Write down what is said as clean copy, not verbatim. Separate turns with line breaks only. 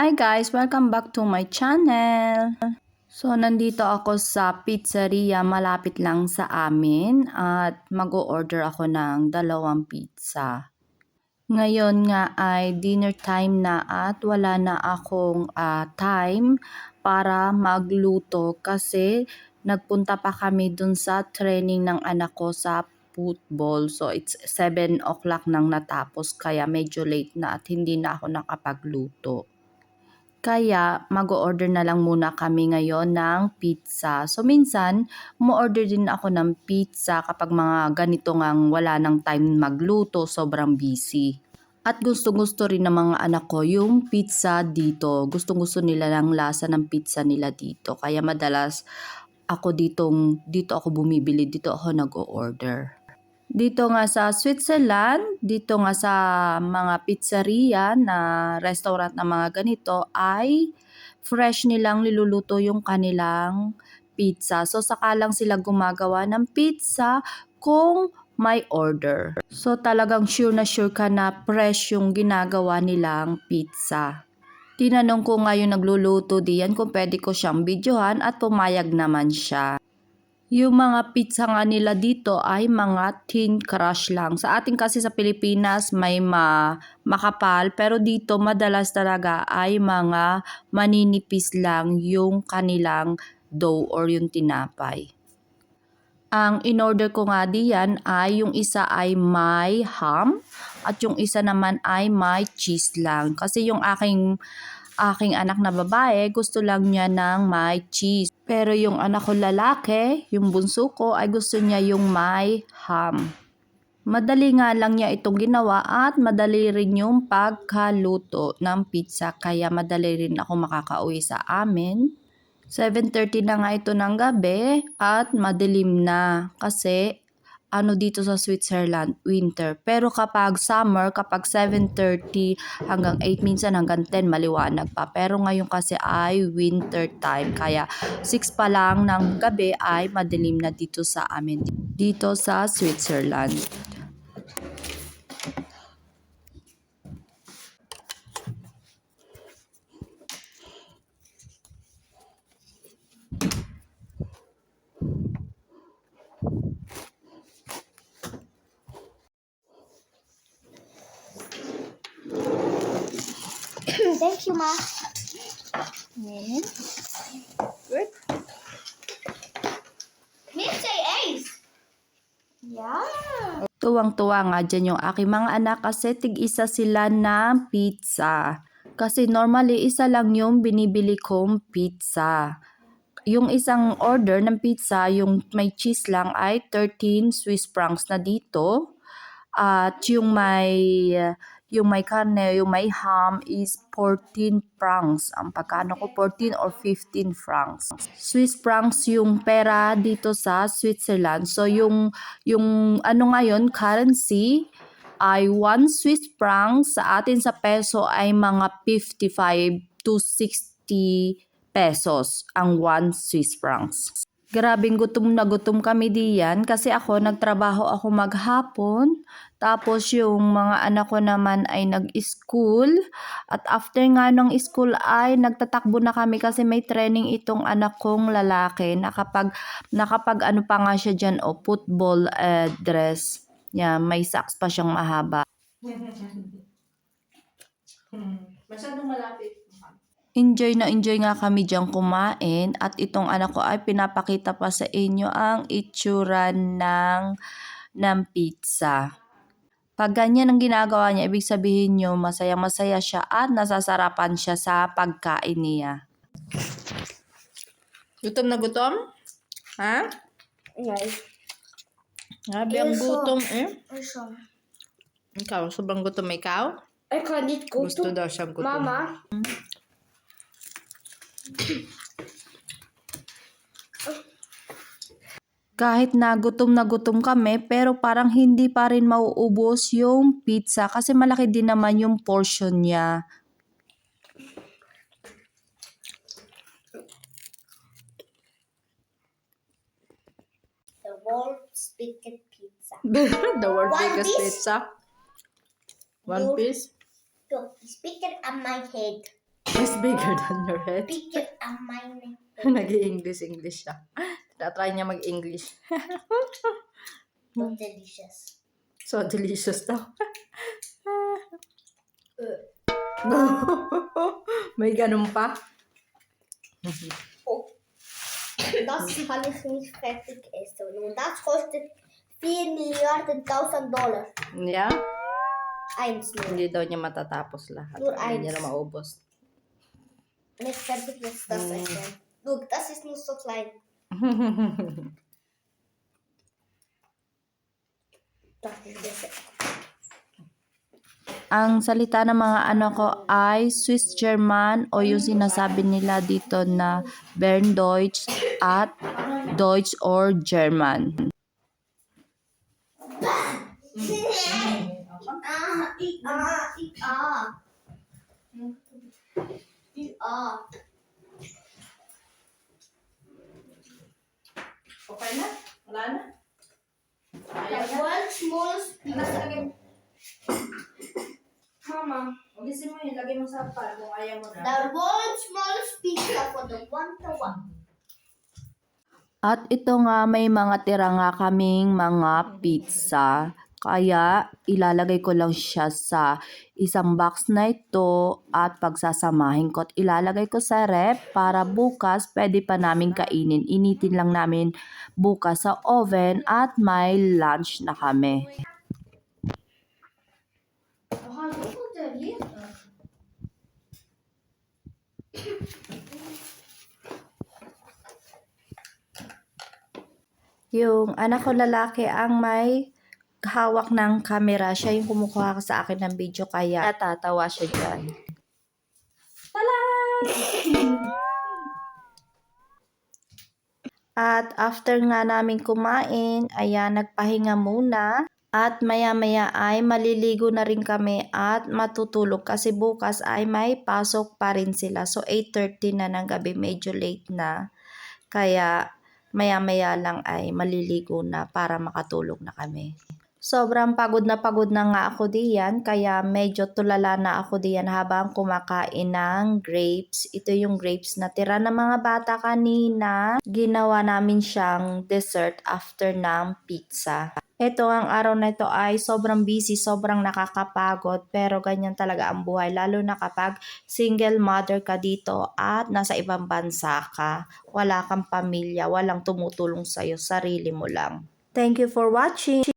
Hi guys! Welcome back to my channel! So, nandito ako sa pizzeria malapit lang sa amin at mag-o-order ako ng 2 pizza. Ngayon nga ay dinner time na at wala na akong time para magluto kasi nagpunta pa kami dun sa training ng anak ko sa football. So, it's 7 o'clock nang natapos kaya medyo late na at hindi na ako nakapagluto. Kaya mag-o-order na lang muna kami ngayon ng pizza. So minsan, umo-order din ako ng pizza kapag mga ganito ngang wala ng time magluto, sobrang busy. At gusto-gusto rin ng mga anak ko yung pizza dito. Gusto-gusto nila ng lasa ng pizza nila dito. Kaya madalas dito ako bumibili, dito ako nag-o-order. Dito nga sa Switzerland, dito nga sa mga pizzeria na restaurant na mga ganito ay fresh nilang niluluto yung kanilang pizza. So saka lang sila gumagawa ng pizza kung may order. So talagang sure na sure ka na fresh yung ginagawa nilang pizza. Tinanong ko nga yung nagluluto diyan kung pwede ko siyang videohan at pumayag naman siya. Yung mga pizza nga nila dito ay mga thin crust lang. Sa atin kasi sa Pilipinas may makapal, pero dito madalas talaga ay mga maninipis lang yung kanilang dough or yung tinapay. Ang in-order ko nga diyan ay yung isa ay may ham at yung isa naman ay may cheese lang. Kasi yung aking anak na babae, gusto lang niya ng may cheese. Pero yung anak ko lalaki, yung bunso ko, ay gusto niya yung may ham. Madali nga lang niya itong ginawa at madali rin yung pagkaluto ng pizza. Kaya madali rin ako makakauwi sa amin. 7:30 na nga ito ng gabi at madilim na kasi dito sa Switzerland, winter. Pero kapag summer, kapag 7:30 hanggang 8, minsan hanggang 10, maliwanag pa. Pero ngayon kasi ay winter time. Kaya 6 pa lang ng gabi ay madilim na dito sa amin, dito sa Switzerland.
Thank you, Ma. Good. Can you say ace? Yeah.
Tuwang-tuwa nga dyan yung aking mga anak kasi tig-isa sila na pizza. Kasi normally isa lang yung binibili kong pizza. Yung isang order ng pizza, yung may cheese lang ay 13 Swiss francs na dito. At yung may karne, yung may ham is 14 francs. Ang pagkano ko 14 or 15 francs. Swiss francs yung pera dito sa Switzerland. So yung ngayon currency ay 1 Swiss francs sa atin sa peso ay mga 55 to 60 pesos ang 1 Swiss francs. Grabing gutom na gutom kami diyan kasi nagtrabaho ako maghapon. Tapos yung mga anak ko naman ay nag-school. At after nga ng school ay nagtatakbo na kami kasi may training itong anak kong lalaki. Nakapag ano pa nga siya dyan football dress. Yeah, may socks pa siyang mahaba.
Masyadong malapit.
Enjoy na enjoy nga kami diyang kumain at itong anak ko ay pinapakita pa sa inyo ang itsura ng pizza. Pag ganyan ang ginagawa niya, ibig sabihin nyo masaya-masaya siya at nasasarapan siya sa pagkain niya.
Gutom na gutom? Ha?
Yes.
Grabe ang gutom eh.
Also,
Ikaw, sobrang gutom ikaw?
I can't eat go
Gusto
to
daw siyang gutom.
Mama.
Kahit na gutom kami, pero parang hindi pa rin mauubos yung pizza kasi malaki din naman yung portion niya.
The world's biggest pizza.
The world's
One
biggest
piece?
pizza. One
Your-
piece?
Look, it's bigger on my head.
It's bigger than your head.
Bigger than mine.
Nag-i-English siya. Try niya mag-English.
So delicious.
So delicious daw. May ganun pa.
Oh. Das kann ich nicht fertig essen. Und das kostet 4 Milliarden $1000.
Yeah?
Eins nur.
Hindi daw niya matatapos lahat.
Nur
Hindi niya
eins.
na maubos.
Nicht fertig jetzt das essen. Look, das ist nur so klein. Das ist besser.
Ang salita ng mga anak ko ay Swiss German o yung sinasabi nila dito na Berndeutsch at Deutsch or German.
Okay na? Wala na?
The world's smallest pizza. Mama.
Ulisin mo yun. Lagay mo sa pan kung ayaw mo na.
The world's smallest pizza for the 1-to-1.
At ito nga, may mga tira nga kaming mga pizza. Kaya ilalagay ko lang siya sa isang box na ito at pagsasamahin ko at ilalagay ko sa ref para bukas pwede pa namin kainin. Initin lang namin bukas sa oven at may lunch na kami. Yung anak ko lalaki ang may hawak ng camera. Siya yung kumukuha sa akin ng video kaya natatawa siya dyan. At after nga namin kumain, ayan, nagpahinga muna. At maya-maya ay maliligo na rin kami at matutulog kasi bukas ay may pasok pa rin sila. So 8:30 na ng gabi, medyo late na. Kaya maya-maya lang ay maliligo na para makatulog na kami. Sobrang pagod na nga ako diyan kaya medyo tulala na ako diyan habang kumakain ng grapes. Ito yung grapes na tira ng mga bata kanina. Ginawa namin siyang dessert after ng pizza. Ito ang araw na ito ay sobrang busy, sobrang nakakapagod pero ganyan talaga ang buhay lalo na kapag single mother ka dito at nasa ibang bansa ka. Wala kang pamilya, walang tumutulong sa'yo, sarili mo lang. Thank you for watching!